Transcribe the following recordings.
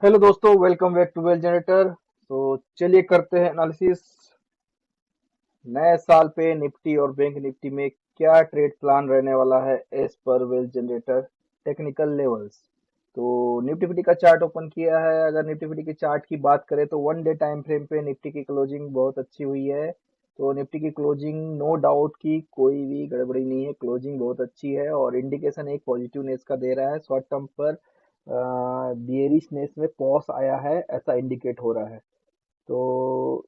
Hello दोस्तों, welcome back to well generator. तो चलिए करते हैं एनालिसिस। नए साल पे निफ्टी और बैंक निफ्टी में क्या ट्रेड प्लान रहने वाला है as per well generator technical levels. तो निफ्टी फिफ्टी का चार्ट ओपन किया है। अगर निफ्टी फिफ्टी के चार्ट की बात करें तो वन डे टाइम फ्रेम पे निफ्टी की क्लोजिंग बहुत अच्छी हुई है। तो निफ्टी की क्लोजिंग नो डाउट की कोई भी गड़बड़ी नहीं है, क्लोजिंग बहुत अच्छी है और इंडिकेशन एक पॉजिटिवनेस का दे रहा है। शॉर्ट टर्म पर बियरिशनेस में पॉज आया है ऐसा इंडिकेट हो रहा है। तो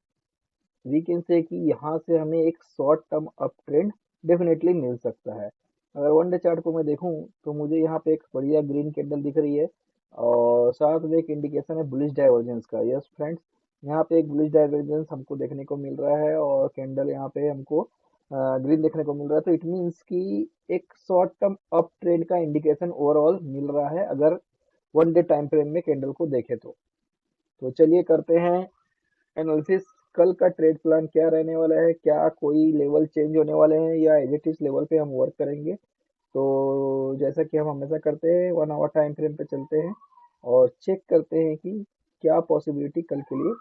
वी कैन से कि यहाँ से हमें एक short term up trend definitely मिल सकता है। अगर वन डे चार्ट को मैं देखूं तो मुझे यहाँ पे एक बढ़िया ग्रीन कैंडल दिख रही है और साथ में एक इंडिकेशन है बुलिश डाइवर्जेंस का। यस फ्रेंड्स, यहाँ पे एक बुलिश डाइवर्जेंस हमको देखने को मिल रहा है और कैंडल यहाँ पे हमको ग्रीन देखने को मिल रहा है। तो इट मीन्स कि एक शॉर्ट टर्म अप ट्रेंड का इंडिकेशन ओवरऑल मिल रहा है अगर वन डे टाइम फ्रेम में कैंडल को देखें तो चलिए करते हैं एनालिसिस। कल का ट्रेड प्लान क्या रहने वाला है, क्या कोई लेवल चेंज होने वाले हैं या एज इट इज लेवल पे हम वर्क करेंगे। तो जैसा कि हम हमेशा करते हैं, वन आवर टाइम फ्रेम पे चलते हैं और चेक करते हैं कि क्या पॉसिबिलिटी कल के लिए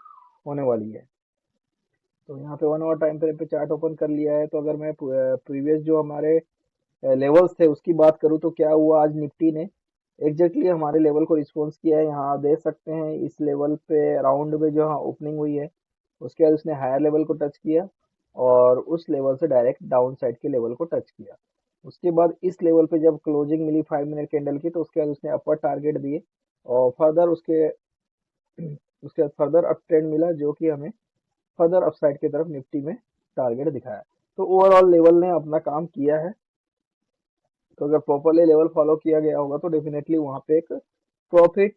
होने वाली है। तो यहाँ पे वन आवर टाइम फ्रेम पे चार्ट ओपन कर लिया है। तो अगर मैं प्रीवियस जो हमारे लेवल्स थे उसकी बात करूँ तो क्या हुआ, आज निफ्टी ने एग्जैक्टली हमारे लेवल को रिस्पॉन्स किया है। यहाँ आप देख सकते हैं इस लेवल पे राउंड में जो ओपनिंग हुई है उसके बाद उसने हायर लेवल को टच किया और उस लेवल से डायरेक्ट डाउन साइड के लेवल को टच किया। उसके बाद इस लेवल पे जब क्लोजिंग मिली 5 मिनट कैंडल की तो उसके बाद उसने अपर टारगेट दिए और फर्दर उसके उसके बाद फर्दर अप ट्रेंड मिला जो कि हमें फर्दर अपसाइड की तरफ निफ्टी में टारगेट दिखाया। तो ओवरऑल लेवल ने अपना काम किया है। तो अगर प्रॉपरली लेवल फॉलो किया गया होगा तो डेफिनेटली वहां पे एक प्रॉफिट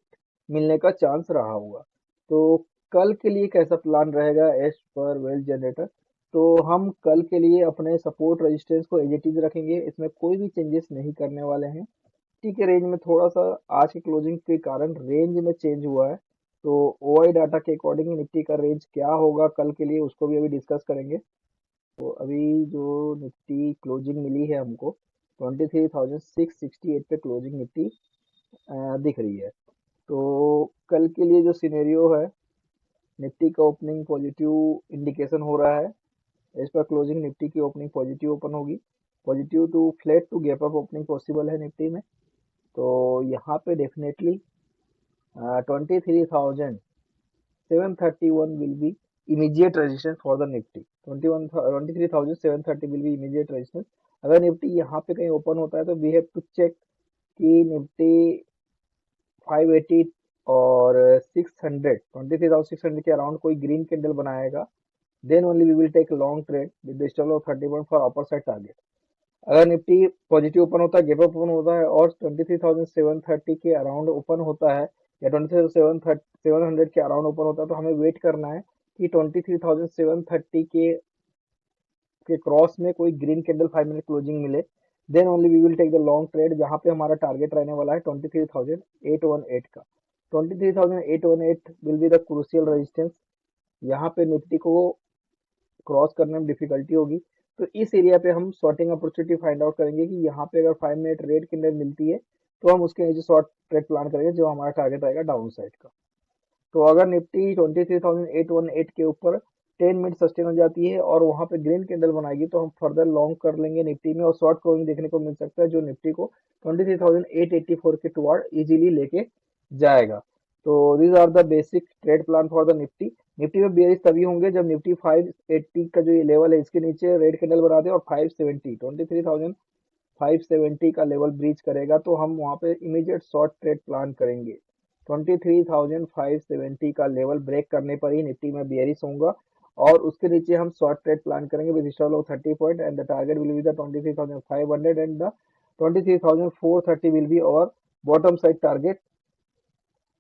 मिलने का चांस रहा होगा। तो कल के लिए कैसा प्लान रहेगा एज पर वेल जनरेटर। तो हम कल के लिए अपने सपोर्ट रेजिस्टेंस को एज इट इज रखेंगे, इसमें कोई भी चेंजेस नहीं करने वाले हैं। ठीक है, रेंज में थोड़ा सा आज की क्लोजिंग के कारण रेंज में चेंज हुआ है। तो ओआई डाटा के अकॉर्डिंग निफ्टी का रेंज क्या होगा कल के लिए उसको भी अभी डिस्कस करेंगे। तो अभी जो निफ्टी क्लोजिंग मिली है हमको 23,668 पे क्लोजिंग निफ्टी दिख रही है। तो कल के लिए जो सिनेरियो है, निफ्टी का ओपनिंग पॉजिटिव इंडिकेशन हो रहा है। इस पर क्लोजिंग निफ्टी की ओपनिंग पॉजिटिव ओपन होगी। Positive to flat to gap up opening possible है निफ्टी में। तो यहाँ पे definitely 23,731 will be immediate resistance for the Nifty। 23,730 will be immediate resistance। अगर निफ्टी यहाँ पे कहीं ओपन होता है तो वी हैव टू चेक कि निफ्टी 580 और 600 23,600 के अराउंड कोई ग्रीन कैंडल बनाएगा, then only we will take long trade with the stop of 30 point for upper side target. अगर निफ्टी पॉजिटिव ओपन होता है, गैप अप ओपन होता है और 23,730 के अराउंड ओपन होता है या 23,700 के अराउंड ओपन होता है तो हमें वेट करना है कि 23,730 के क्रॉस में कोई ग्रीन कैंडल 5 मिनट क्लोजिंग मिले। Then only we will take the long trade जहां पे हमारा टारगेट रहने वाला है 23,818 का। 23,818 will be the crucial resistance. यहाँ पे निफ्टी को क्रॉस करने में डिफिकल्टी होगी। तो इस एरिया पे हम शॉर्टिंग अपॉर्चुनिटी फाइंड आउट करेंगे कि यहाँ पे अगर 5 मिनट रेड कैंडल मिलती है तो हम उसके नीचे शॉर्ट ट्रेड प्लान करेंगे जो हमारा टारगेट रहेगा डाउन साइड का। तो अगर निफ्टी 23,818 के ऊपर 10 मिनट सस्टेन हो जाती है और वहां पे ग्रीन कैंडल बनाएगी तो हम फर्दर लॉन्ग कर लेंगे निफ्टी में और शॉर्ट क्लोजिंग देखने को मिल सकता है जो निफ्टी को 23,884 के टुवर्ड इजीली लेके जाएगा। तो these are the basic trade plan for the Nifty. Nifty में बेयरिश तभी होंगे जब निफ्टी 580 का जो ये लेवल है इसके नीचे रेड कैंडल बना दे और 570 23,570 का लेवल ब्रीच करेगा तो हम वहां पे इमीडिएट शॉर्ट ट्रेड प्लान करेंगे। 23,570 का लेवल ब्रेक करने पर ही निफ्टी में बेयरिश होगा और उसके नीचे हम शॉर्ट ट्रेड प्लान करेंगे with stop loss 30 point and the target will be the 23,500 and the 23,430 will be और बॉटम साइड टारगेट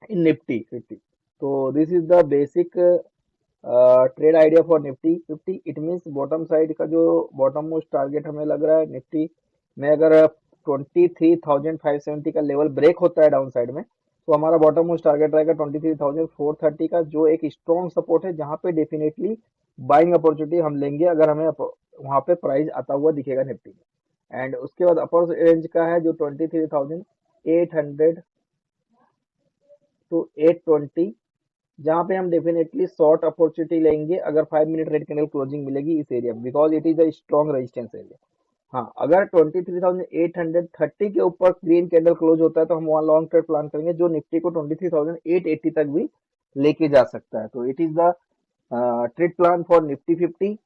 इन निफ्टी 50। तो this is the basic trade idea for Nifty 50। It means bottom side का जो bottom most target हमें लग रहा है Nifty में, अगर 23,570 का लेवल ब्रेक होता है डाउन साइड में तो हमारा बॉटम मोस्ट टारगेट रहेगा 23,430 का जो एक स्ट्रॉन्ग सपोर्ट है जहां पे डेफिनेटली बाइंग अपॉर्चुनिटी हम लेंगे अगर हमें वहां पे प्राइस आता हुआ दिखेगा निफ्टी में। एंड उसके बाद अपर रेंज का है जो 23,800 टू 820, जहां पे हम डेफिनेटली शॉर्ट अपॉर्चुनिटी लेंगे अगर 5 मिनट रेड कैंडल क्लोजिंग मिलेगी इस एरिया में, because it is a strong resistance area. हाँ, अगर 23,830 के ऊपर ग्रीन कैंडल क्लोज होता है तो हम वहाँ लॉन्ग ट्रेड प्लान करेंगे, जो निफ्टी को 23,880 तक भी लेके जा सकता है। तो it is the trade plan for Nifty 50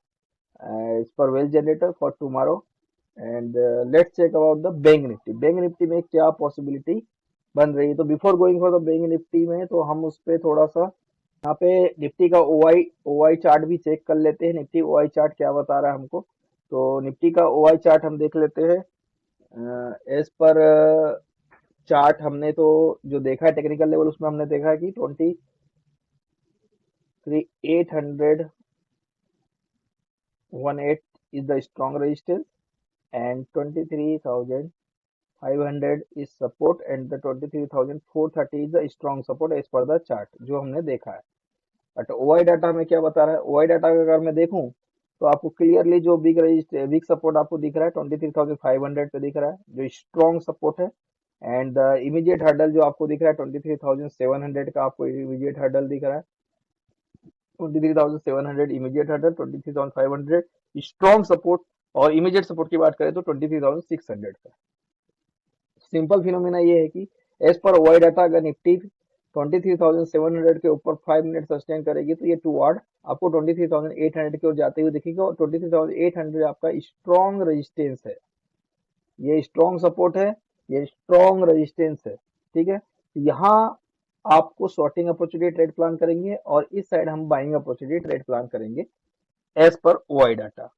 as per well generator for tomorrow. And let's check about the bank Nifty. Bank Nifty में क्या पॉसिबिलिटी बन रही है, तो before going for the bank Nifty में तो हम उस पे थोड़ा सा यहाँ पे निफ्टी का ओआई चार्ट भी चेक कर लेते हैं। निफ्टी ओआई चार्ट क्या बता रहा है हमको, तो निफ्टी का ओआई चार्ट हम देख लेते हैं। एज पर चार्ट हमने तो जो देखा है टेक्निकल लेवल, उसमें हमने देखा है कि 23,818 is the strong resistance and 23,500 is support and the 23,430 is the strong support as per the chart जो हमने देखा है। बट ओआई डाटा में क्या बता रहा है, ओआई डाटा अगर मैं देखूं तो आपको क्लियरली जो बिग सपोर्ट आपको दिख रहा है 23,500 पे दिख रहा है, जो स्ट्रॉन्ग सपोर्ट है। एंड द इमीडिएट हर्डल जो आपको दिख रहा है 23,700 का आपको इमीडिएट हर्डल दिख रहा है। 23,700 इमीडिएट हर्डल, 23,500 स्ट्रॉन्ग सपोर्ट, और इमीडिएट सपोर्ट की बात करें तो 23,600 का। सिंपल फिनोमिना ये है कि एज पर वाई डाटा अगर निफ्टी 23,700 के ऊपर 5 मिनट सस्टेन करेगी तो ये टुवार्ड आपको 23,800 की ओर जाते हुए दिखेगा, और 23,800 आपका स्ट्रॉन्ग रेजिस्टेंस है, ये स्ट्रॉन्ग सपोर्ट है, ये स्ट्रॉन्ग रेजिस्टेंस है। ठीक है, यहाँ आपको शॉर्टिंग अपॉर्चुनिटी ट्रेड प्लान करेंगे और इस साइड हम बाइंग अपॉर्चुनिटी ट्रेड प्लान करेंगे एज पर वाई डाटा।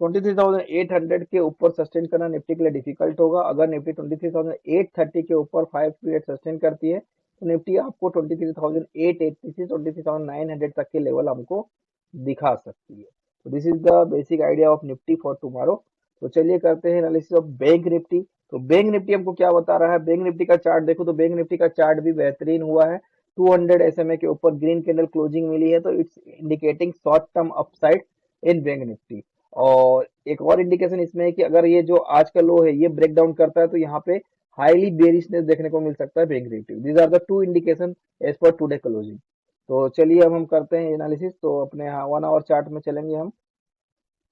23,800 के ऊपर सस्टेन करना निफ्टी के लिए डिफिकल्ट होगा। अगर निफ्टी 23,830 के ऊपर 5 पीरियड सस्टेन करती है तो निफ्टी आपको 23,880 से 23,900 तक के लेवल हमको दिखा सकती है। तो this is the basic idea of Nifty for tomorrow. तो चलिए करते हैं एनालिसिस ऑफ बैंक निफ्टी। तो बैंक निफ्टी हमको क्या बता रहा है, बैंक निफ्टी का चार्ट देखो तो बैंक निफ्टी का चार्ट भी बेहतरीन हुआ है। 200 SMA के ऊपर ग्रीन कैंडल क्लोजिंग मिली है, तो it's indicating short term upside in bank Nifty. और एक और इंडिकेशन इसमें है कि अगर ये जो आज का लो है ये ब्रेक डाउन करता है तो यहाँ पे हाईली बेरिशनेस देखने को मिल सकता है bank Nifty. These are the two indication as per today closing. तो चलिए अब हम करते हैं एनालिसिस। तो अपने 1 आवर चार्ट में चलेंगे हम।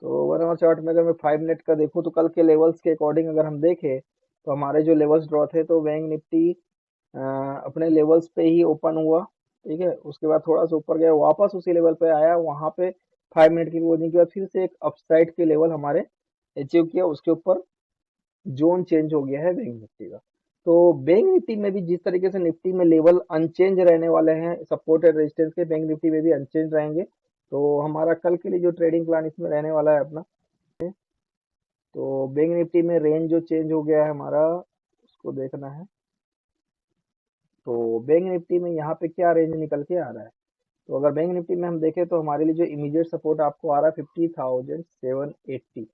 तो 1 आवर चार्ट में अगर मैं 5 मिनट का देखूं तो कल के लेवल्स के अकॉर्डिंग अगर हम देखें तो हमारे जो लेवल्स ड्रॉ थे तो बैंक निफ्टी अपने लेवल्स पे ही ओपन हुआ। ठीक है, उसके बाद थोड़ा सा ऊपर गया, वापस उसी लेवल पे आया, वहां पे 5 मिनट की क्लोजिंग के बाद फिर से एक अपसाइड के लेवल हमारे अचीव किया, उसके ऊपर जोन चेंज हो गया है बैंक निफ्टी का। तो बैंक निफ्टी में भी जिस तरीके से निफ्टी में लेवल अनचेंज रहने वाले हैं सपोर्ट एंड रेजिस्टेंस के, बैंक निफ्टी में भी अनचेंज रहेंगे। तो हमारा कल के लिए जो ट्रेडिंग प्लान इसमें रहने वाला है अपना, तो बैंक निफ्टी में रेंज जो चेंज हो गया है हमारा उसको देखना है। तो बैंक निफ्टी में यहाँ पे क्या रेंज निकल के आ रहा है, तो अगर बैंक निफ्टी में हम देखें तो हमारे लिए जो इमीडिएट सपोर्ट आपको आ रहा है 50,780,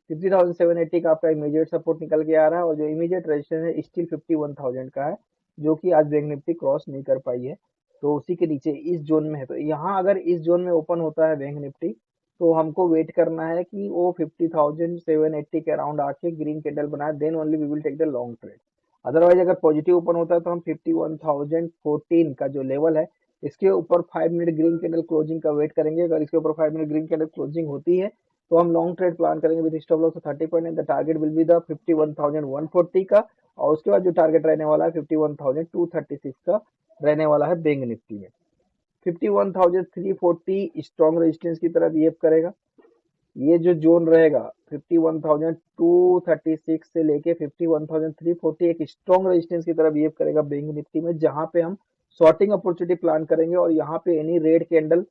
50,780 का आपका इमीडिएट सपोर्ट निकल के आ रहा है, और जो इमीडिएट रेजिस्टेंस है स्टिल 51,000 का है, जो कि आज बैंक निफ्टी क्रॉस नहीं कर पाई है। तो उसी के नीचे इस जोन में है। तो यहाँ अगर इस जोन में ओपन होता है बैंक निफ्टी तो हमको वेट करना है कि वो 50,780 के अराउंड आके ग्रीन कैंडल बनाए, then only we will take the long trade. Otherwise अगर पॉजिटिव ओपन होता है तो हम 51,014 का जो लेवल है इसके ऊपर 5 मिनट ग्रीन कैंडल क्लोजिंग का वेट करेंगे। अगर इसके ऊपर 5 मिनट ग्रीन कैंडल क्लोजिंग होती है तो हम लॉन्ग ट्रेड प्लान करेंगे with stop loss of 30 point and the target will be the 51,140 का, और उसके बाद जो टारगेट रहने वाला है 51,236 का रहने वाला है बैंक निफ्टी में। 51,340 स्ट्रॉन्ग रेजिस्टेंस की तरह बिहेव करेगा। ये जो जोन रहेगा 51,236 से लेके 51,340 एक स्ट्रॉन्ग रेजिस्टेंस की तरह बिहेव करेगा बैंक निफ्टी में, जहां पे हम शॉर्टिंग अपॉर्चुनिटी प्लान करेंगे। और यहाँ पे any red candle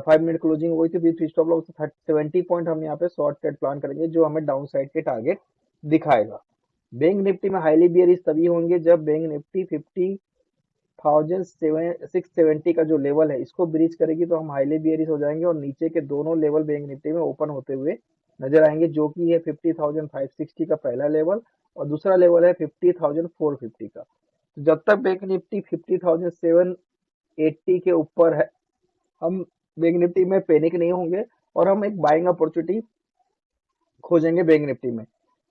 5 minute closing हुई थी विद स्टॉप लॉस 70 पॉइंट हम यहाँ पे शॉर्ट ट्रेड प्लान करेंगे, जो हमें डाउन साइड के टारगेट दिखाएगा। बैंक निफ्टी में हाईली बियरिश तभी होंगे जब बैंक निफ्टी 50,670 का जो लेवल है इसको ब्रीच करेगी, तो हम हाईली बियरिश हो जाएंगे और नीचे के दोनों लेवल बैंक निफ्टी में ओपन होते हुए नजर आएंगे, जो कि है 50,560 का पहला लेवल और दूसरा लेवल है 50,450 का। तो जब तक बैंक निफ्टी 50,780 के ऊपर है हम बैंक निफ्टी में पैनिक नहीं होंगे और हम एक बाइंग अपॉर्चुनिटी खोजेंगे बैंक निफ्टी में।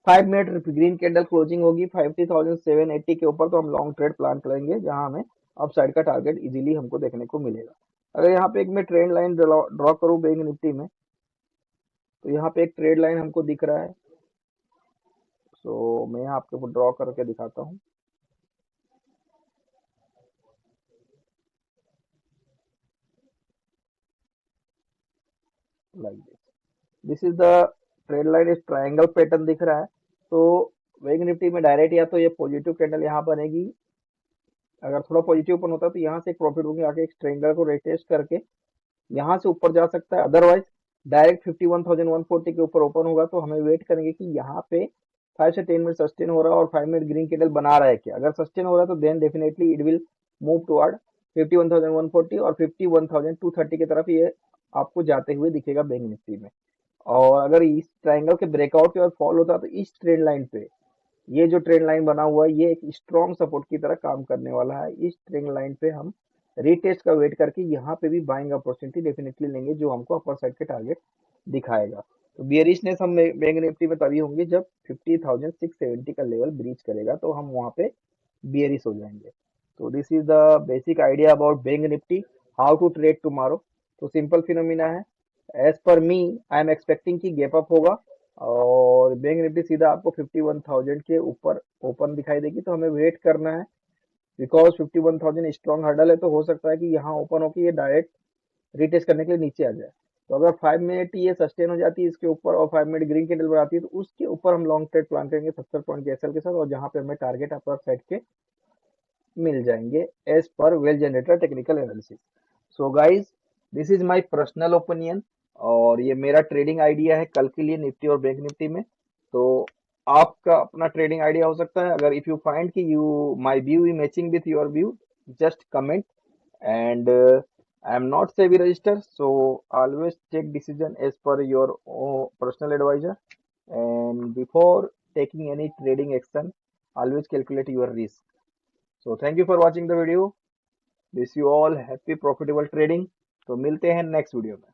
5 मिनट ग्रीन कैंडल क्लोजिंग होगी 50,780 के ऊपर तो हम लॉन्ग ट्रेड प्लान करेंगे, जहां हमें अप साइड का टारगेट इजीली हमको देखने को मिलेगा। अगर यहाँ पे एक मैं ट्रेंड लाइन ड्रॉ करूँ बैंक निफ्टी में, तो यहाँ पे एक ट्रेड लाइन हमको दिख रहा है। सो मैं यहाँ आपको ड्रॉ करके दिखाता हूँ। Like this is the trade line, इस ट्रायंगल पैटर्न दिख रहा है। तो बैंक निफ्टी में डायरेक्ट या तो ये पॉजिटिव कैंडल यहाँ बनेगी, अगर थोड़ा पॉजिटिव ओपन होता है तो यहाँ से एक प्रॉफिट बुकिंग आके एक ट्रायंगल को रिटेस्ट करके यहाँ से ऊपर जा सकता है। अदरवाइज डायरेक्ट 51,140 के ऊपर ओपन होगा, तो हमें वेट करेंगे कि यहाँ पे 5 से 10 मिनट सस्टेन हो रहा है और 5 मिनट ग्रीन कैंडल बना रहा है क्या। अगर सस्टेन हो रहा है तो then definitely it will move toward 51,140 और 51,230 की तरफ ये आपको जाते हुए दिखेगा बैंक निफ्टी में। और अगर इस ट्रायंगल के ब्रेकआउट के बाद फॉल होता है तो इस ट्रेंड लाइन पे, ये जो ट्रेंड लाइन बना हुआ है ये एक स्ट्रॉन्ग सपोर्ट की तरह काम करने वाला है। इस ट्रेंड लाइन पे हम रीटेस्ट का वेट करके यहाँ पे भी बाइंग अपॉर्चुनिटी डेफिनेटली लेंगे, जो हमको अपर साइड के टारगेट दिखाएगा। तो बियरिशनेस हम बैंक निफ्टी में तभी होंगे जब 50,670 का लेवल ब्रीच करेगा, तो हम वहाँ पे बियरिश हो जाएंगे। तो this is the basic idea about bank Nifty, how to trade tomorrow. तो सिंपल फिनोमिना है। As per me I am expecting कि गैप अप होगा और बैंक निफ्टी सीधा आपको 51,000 के ऊपर ओपन दिखाई देगी, तो हमें वेट करना है। बिकॉज 51,000 स्ट्रॉन्ग हर्डल है, तो हो सकता है कि यहाँ ओपन होकर ये डायरेक्ट रिटेस्ट करने के लिए नीचे आ जाए। तो अगर 5 मिनट ये सस्टेन हो जाती है इसके ऊपर और 5 मिनट ग्रीन कैंडल बनाती है, तो उसके ऊपर हम लॉन्ग ट्रेड प्लान करेंगे 70 पॉइंट के एसएल के साथ, और जहां पे हमें टारगेट अपर साइड के मिल जाएंगे as per well generator technical analysis. So guys, this is my personal opinion और ये मेरा ट्रेडिंग आइडिया है कल के लिए निफ्टी और बैंक निफ्टी में। तो आपका अपना ट्रेडिंग आइडिया हो सकता है। अगर इफ यू फाइंड कि you my view is matching with your view, just comment. and I am not SEBI registered, so always take decision as per your personal advisor, and before taking any trading action always calculate your risk. So thank you for watching the video. Wish you all happy profitable trading. तो मिलते हैं next video में।